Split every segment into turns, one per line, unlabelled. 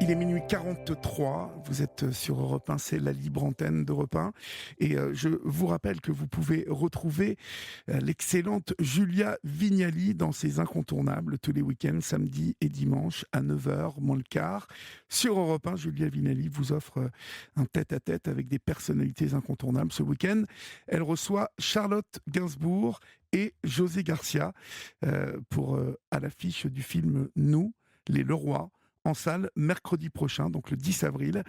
Il est minuit 43, vous êtes sur Europe 1, c'est la libre antenne d'Europe 1. Et je vous rappelle que vous pouvez retrouver l'excellente Julia Vignali dans ses incontournables tous les week-ends, samedi et dimanche à 9h, moins le quart. Sur Europe 1, Julia Vignali vous offre un tête-à-tête avec des personnalités incontournables. Ce week-end, elle reçoit Charlotte Gainsbourg et José Garcia pour à l'affiche du film Nous, les Leroy, en salle mercredi prochain, donc le 10 avril.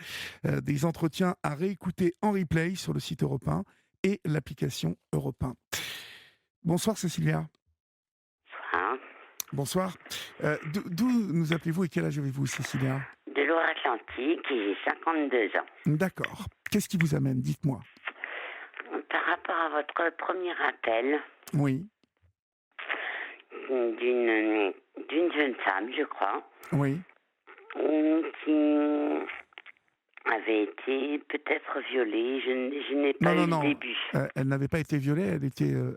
Des entretiens à réécouter en replay sur le site Europe 1 et l'application Europe 1. Bonsoir Cécilia.
Hein,
Bonsoir. D'où nous appelez-vous et quel âge avez-vous, Cécilia?
de Loire-Atlantique et j'ai 52 ans.
D'accord. Qu'est-ce qui vous amène? Dites-moi.
Par rapport à votre premier appel
Oui,
d'une jeune femme, je crois,
oui.
qui avait été peut-être violée, je n'ai pas
Non,
eu
non,
le
non.
début.
Elle n'avait pas été violée.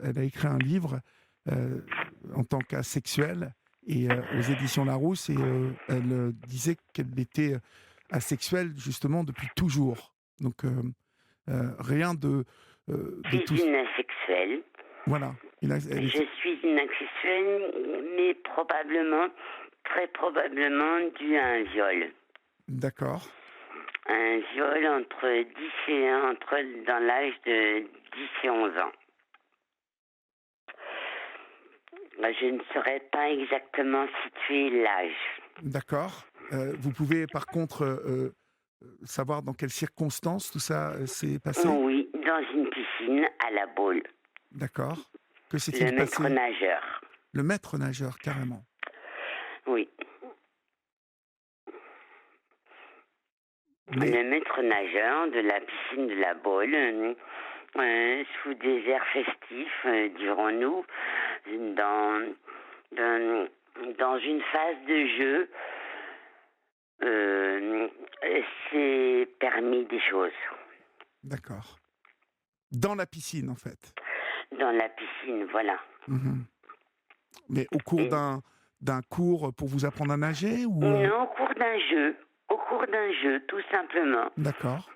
Elle a écrit un livre en tant qu'asexuelle et aux éditions Larousse. Et elle disait qu'elle était asexuelle justement depuis toujours. Donc rien de
Je
tout.
suis une asexuelle.
Voilà.
Je suis une asexuelle, mais probablement, très probablement dû à un viol.
D'accord.
Un viol dans l'âge de 10 et 11 ans. Je ne saurais pas exactement situer l'âge.
D'accord. Vous pouvez par contre savoir dans quelles circonstances tout ça s'est passé?
Oui, dans une piscine à La Baule.
D'accord. Que
Le
s'est-il
maître
passé?
nageur.
Le maître nageur, carrément.
Oui.
Mais
Le maître nageur de la piscine de La Baule, sous des airs festifs, dirons-nous, dans, dans une phase de jeu, s'est permis des choses.
d'accord. Dans la piscine, en fait.
Dans la piscine, voilà.
Mhm. Mais au cours
Et
d'un cours pour vous apprendre à nager ou
non, au cours d'un jeu. Au cours d'un jeu, tout simplement.
D'accord.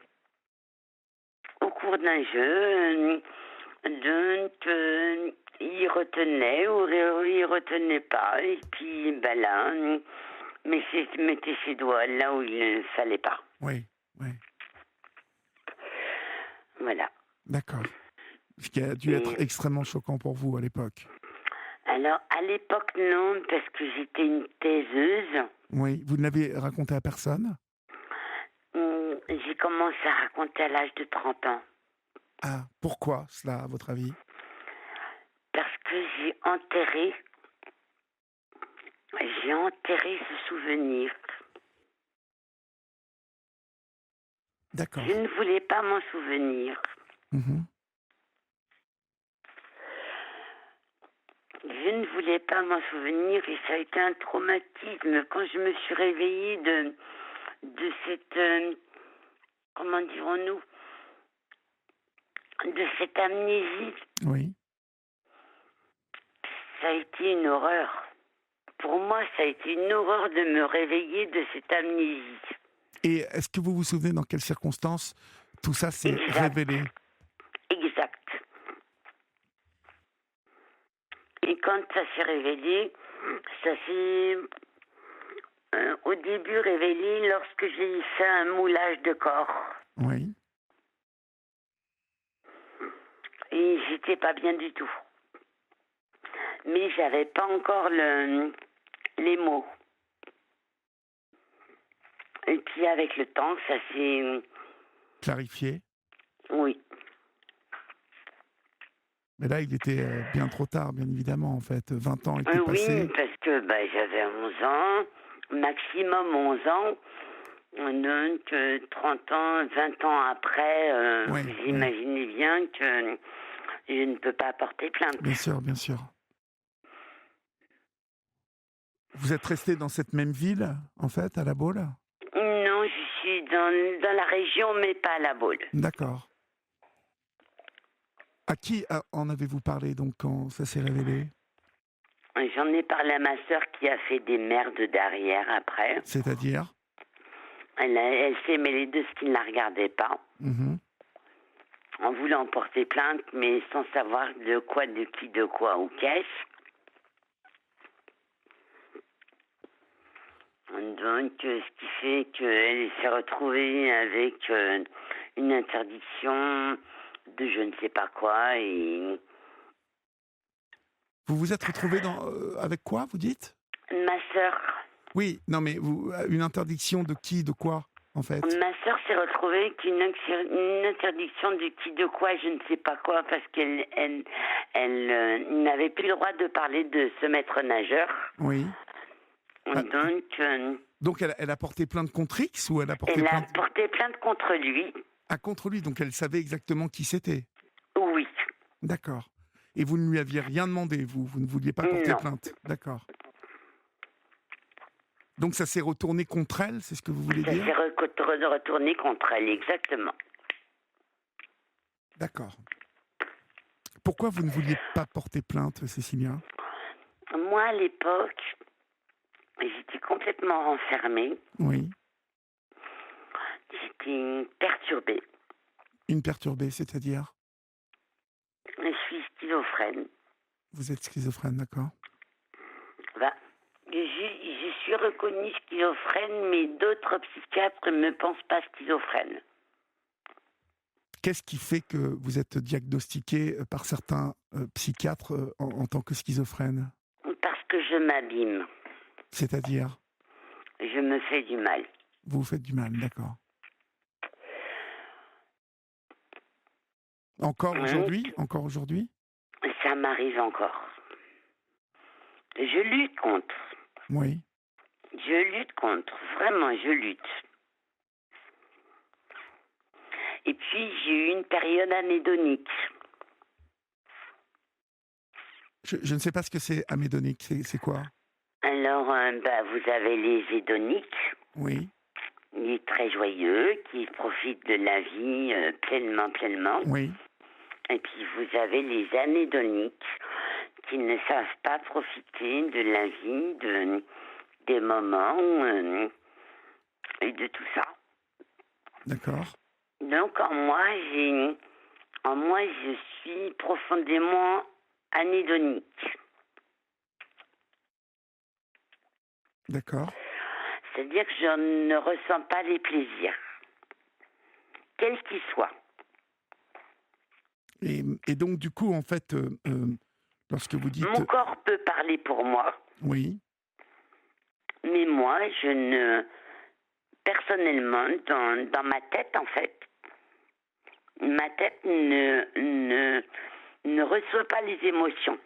Au cours d'un jeu, il retenait ou il retenait pas. Et puis, ben là, mettait ses doigts là où il ne fallait pas.
Oui, oui.
Voilà.
D'accord. Ce qui a dû être
Et
extrêmement choquant pour vous à l'époque.
alors, à l'époque, non, parce que j'étais une taiseuse.
Oui. Vous ne l'avez raconté à personne?
J'ai commencé à raconter à l'âge de 30 ans.
Ah, pourquoi cela, à votre avis?
Parce que j'ai enterré ce souvenir.
D'accord.
Je ne voulais pas m'en souvenir.
Mhm.
Je ne voulais pas m'en souvenir et ça a été un traumatisme quand je me suis réveillée de cette, comment dirons-nous, de cette amnésie.
Oui.
Ça a été une horreur. Pour moi, ça a été une horreur de me réveiller de cette amnésie.
Et est-ce que vous vous souvenez dans quelles circonstances tout ça s'est
Exact,
révélé?
exact. Et quand ça s'est révélé, ça s'est au début révélé lorsque j'ai fait un moulage de corps.
Oui.
Et j'étais pas bien du tout. Mais j'avais pas encore les mots. Et puis avec le temps, ça s'est...
Clarifié.
Oui.
Mais là, il était bien trop tard, bien évidemment, en fait. 20 ans étaient
Oui,
passés.
parce que j'avais 11 ans, maximum 11 ans. Donc 30 ans, 20 ans après,
Oui,
vous
oui.
imaginez bien que je ne peux pas porter plainte.
Bien sûr, bien sûr. Vous êtes resté dans cette même ville, en fait, à La Baule?
Non, je suis dans la région, mais pas à La Baule.
D'accord. À qui en avez-vous parlé, donc, quand ça s'est révélé?
J'en ai parlé à ma sœur qui a fait des merdes derrière après.
C'est-à-dire?
Elle s'est mêlée de ce qui ne la regardait pas,
Mhm.
en voulant porter plainte, mais sans savoir de quoi, de qui, de quoi ou qu'est-ce. Donc, ce qui fait qu'elle s'est retrouvée avec une interdiction de je ne sais pas quoi. Et
Vous vous êtes retrouvé avec quoi, vous dites?
ma sœur,
Oui, non mais une interdiction de qui, de quoi, en fait?
s'est retrouvée avec une interdiction de qui, de quoi, je ne sais pas quoi, parce qu'elle n'avait plus le droit de parler de ce maître nageur.
Oui. Ah,
Donc,
elle a porté plainte contre X ou elle a porté
elle a
plainte
porté plainte contre lui.
contre lui, donc elle savait exactement qui c'était.
Oui.
D'accord. Et vous ne lui aviez rien demandé, vous ne vouliez pas porter
Non.
plainte. D'accord. Donc ça s'est retourné contre elle, c'est ce que vous voulez
Ça
dire?
s'est retourné contre elle, exactement.
D'accord. Pourquoi vous ne vouliez pas porter plainte, Cécilia?
Moi, à l'époque, j'étais complètement renfermée.
Oui.
J'étais perturbée.
Une perturbée, c'est-à-dire?
Je suis schizophrène.
Vous êtes schizophrène, d'accord?
Bah, je suis reconnue schizophrène, mais d'autres psychiatres ne me pensent pas schizophrène.
Qu'est-ce qui fait que vous êtes diagnostiqué par certains psychiatres en tant que schizophrène?
Parce que je m'abîme.
C'est-à-dire?
Je me fais du mal.
Vous vous faites du mal, d'accord. Encore aujourd'hui? Encore aujourd'hui?
Ça m'arrive encore. Je lutte contre.
Oui.
Je lutte contre. Vraiment, je lutte. Et puis, j'ai eu une période anédonique.
Je ne sais pas ce que c'est amédonique, c'est quoi?
Alors, vous avez les hédoniques,
Oui.
les très joyeux, qui profitent de la vie pleinement.
Oui.
Et puis, vous avez les anédoniques, qui ne savent pas profiter de la vie, des moments et de tout ça.
D'accord.
Donc, en moi, je suis profondément anédonique.
D'accord.
C'est-à-dire que je ne ressens pas les plaisirs, quels qu'ils soient.
Et donc, du coup, en fait, lorsque vous dites...
Mon corps peut parler pour moi,
Oui.
mais moi, je ne... Personnellement, dans ma tête, en fait, ma tête ne reçoit pas les émotions.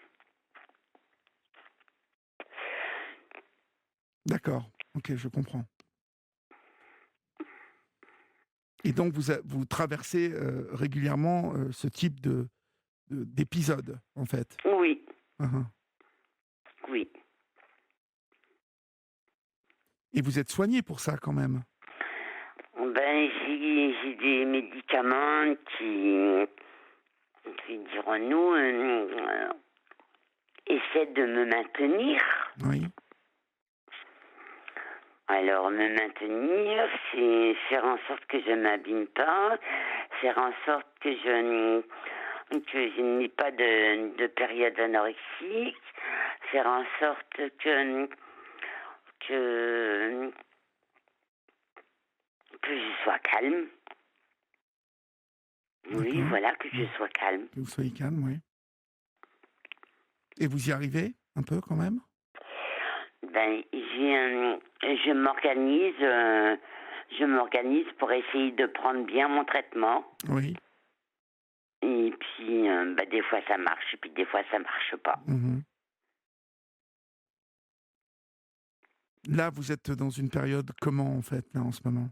D'accord. Ok, je comprends. Et donc, vous traversez régulièrement ce type d'épisode, en fait.
Oui,
Uh-huh.
oui.
Et vous êtes soigné pour ça, quand même.
J'ai des médicaments qui dirons-nous, essaient de me maintenir.
Oui.
Alors, me maintenir, c'est faire en sorte que je ne m'abîme pas, faire en sorte que je n'ai pas de période anorexique, faire en sorte que je sois calme. Oui,
D'accord.
voilà, que je sois calme.
Que vous soyez calme, oui. Et vous y arrivez, un peu, quand même?
Je m'organise pour essayer de prendre bien mon traitement.
Oui.
Et puis, des fois ça marche, et puis des fois ça marche pas.
Mhm. Là, vous êtes dans une période comment, en fait, là, en ce moment?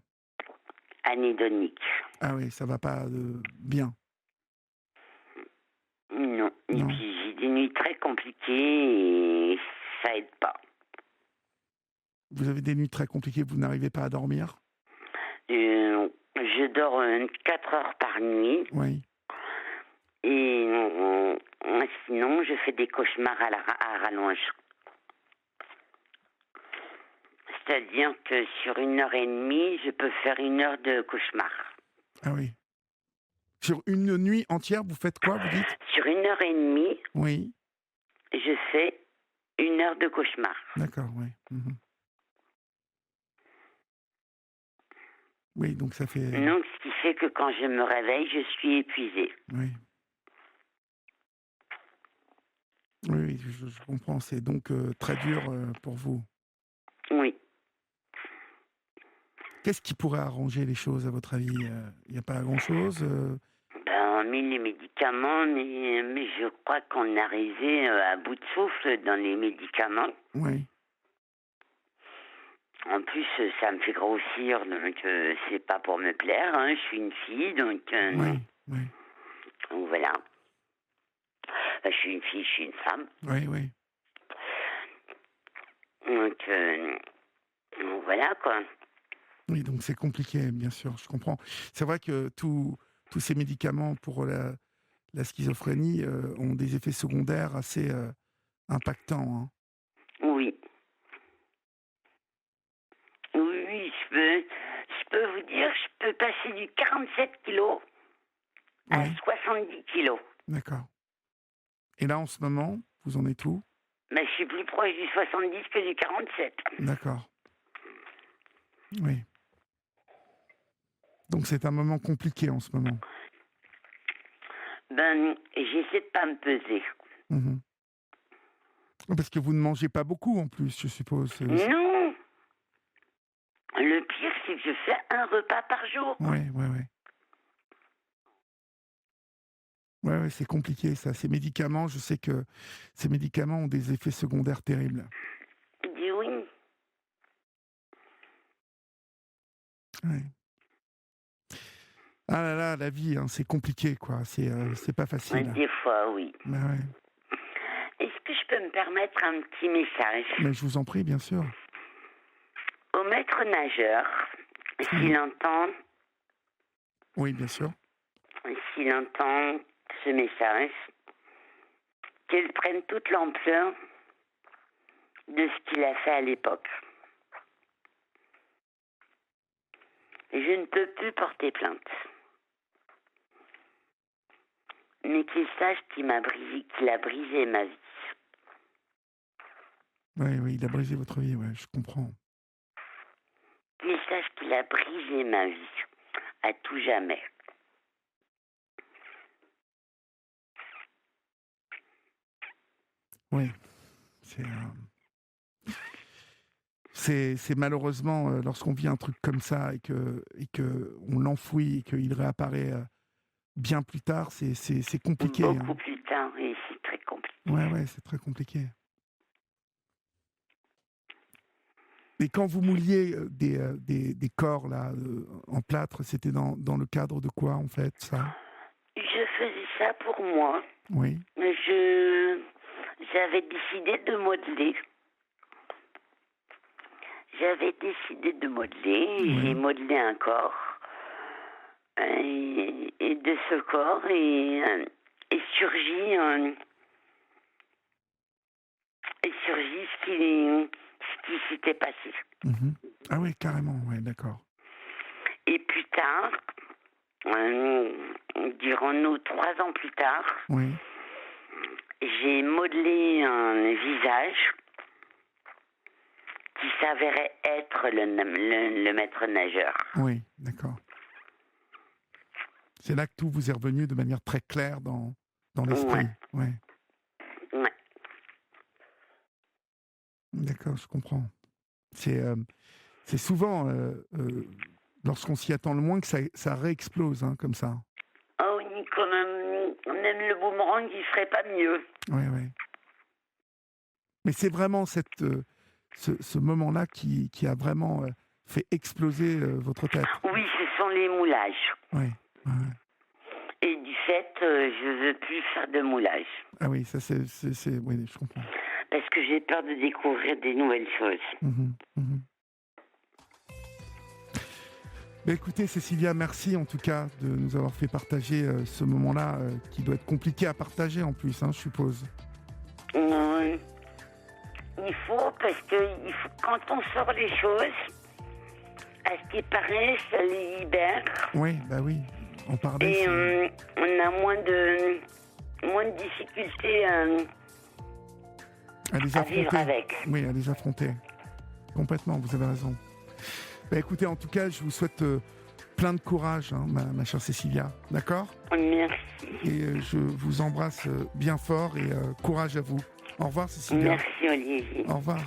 Anédonique.
Ah oui, ça va pas bien.
Non. Et
Non.
puis j'ai des nuits très compliquées et ça aide pas.
Vous avez des nuits très compliquées, vous n'arrivez pas à dormir?
Je dors 4 heures par nuit.
Oui.
Et sinon, je fais des cauchemars à rallonge. C'est-à-dire que sur 1 heure et demie, je peux faire 1 heure de cauchemar.
Ah oui. Sur une nuit entière, vous faites quoi, vous dites?
Sur 1 heure et demie,
Oui,
je fais 1 heure de cauchemar.
d'accord, oui. Mhm. Oui, donc ça fait...
Donc, ce qui fait que quand je me réveille, je suis épuisée.
Oui, oui, oui, je comprends. C'est donc très dur pour vous.
Oui.
Qu'est-ce qui pourrait arranger les choses, à votre avis? Il n'y a pas grand-chose
Ben, on met les médicaments, mais je crois qu'on est arrivé à bout de souffle dans les médicaments.
Oui,
En plus, ça me fait grossir, donc c'est pas pour me plaire. Hein. Je suis une fille, donc
oui, oui,
voilà. Enfin, je suis une fille, je suis une femme.
oui, oui.
Donc voilà, quoi.
Oui, donc c'est compliqué, bien sûr, je comprends. C'est vrai que tous ces médicaments pour la schizophrénie ont des effets secondaires assez impactants. Hein.
Oui. Oui, oui, je peux vous dire, je peux passer du 47 kilos à
Oui,
70 kilos.
d'accord. Et là, en ce moment, vous en êtes où?
Mais je suis plus proche du 70 que du 47.
D'accord. Oui. Donc c'est un moment compliqué en ce moment.
Ben, j'essaie de pas me peser.
Mhm. Parce que vous ne mangez pas beaucoup en plus, je suppose.
Non. Le pire, c'est que je fais un repas par jour.
Oui, oui, oui. Ouais, ouais, c'est compliqué ça. Ces médicaments, je sais que ces médicaments ont des effets secondaires terribles.
Je dis oui.
Ouais. Ah là là, la vie, hein, c'est compliqué, quoi. C'est pas facile.
Des fois, oui.
Bah ouais.
Est-ce que je peux me permettre un petit message
Mais je vous en prie, bien sûr.
au maître nageur,
Oui,
s'il
oui, bien sûr.
entend ce message, qu'il prenne toute l'ampleur de ce qu'il a fait à l'époque. Je ne peux plus porter plainte. Mais qu'il sache qu'il a brisé ma vie.
Oui, oui, il a brisé votre vie, ouais, je comprends.
Qu'il sache qu'il a brisé ma vie à tout jamais.
Oui, c'est c'est malheureusement lorsqu'on vit un truc comme ça et que on l'enfouit et qu'il réapparaît bien plus tard, c'est compliqué.
Beaucoup
Hein.
plus tard, et c'est très compliqué.
Ouais, ouais, c'est très compliqué. Et quand vous mouliez des corps là en plâtre, c'était dans le cadre de quoi en fait ça?
Je faisais ça pour moi.
Oui,
J'avais décidé de modeler. J'avais décidé de modeler. J'ai
oui,
modelé un corps. Et de ce corps est surgit ce qui s'était passé.
mhm. Ah oui, carrément, ouais, d'accord.
Et plus tard, dirons-nous 3 ans plus tard,
Oui,
j'ai modelé un visage qui s'avérait être le maître nageur.
oui, d'accord. C'est là que tout vous est revenu de manière très claire dans l'esprit.
Ouais,
Ouais,
ouais.
d'accord, je comprends. C'est souvent lorsqu'on s'y attend le moins que ça réexplose hein, comme ça.
Oh oui, même le boomerang, il ferait pas mieux.
Ouais, ouais. Mais c'est vraiment ce moment-là qui a vraiment fait exploser votre tête.
Oui, ce sont les moulages.
Ouais, ouais, ouais.
Et du fait, je veux plus faire de moulage.
Ah oui, ça oui, je comprends.
Parce que j'ai peur de découvrir des nouvelles choses.
Mhm, mhm. Ben écoutez, Cécilia, merci en tout cas de nous avoir fait partager ce moment-là qui doit être compliqué à partager en plus, hein, je suppose.
Il faut parce que quand on sort les choses, à ce qui paraît, ça les libère.
Oui, bah oui. On parlait.
Et on a moins de difficultés
à les
à
affronter.
vivre avec.
Oui, à les affronter. Complètement, vous avez raison. Bah, écoutez, en tout cas, je vous souhaite plein de courage, hein, ma chère Cécilia. D'accord ?
Merci.
Et je vous embrasse bien fort et courage à vous. Au revoir, Cécilia.
Merci, Olivier.
Au revoir.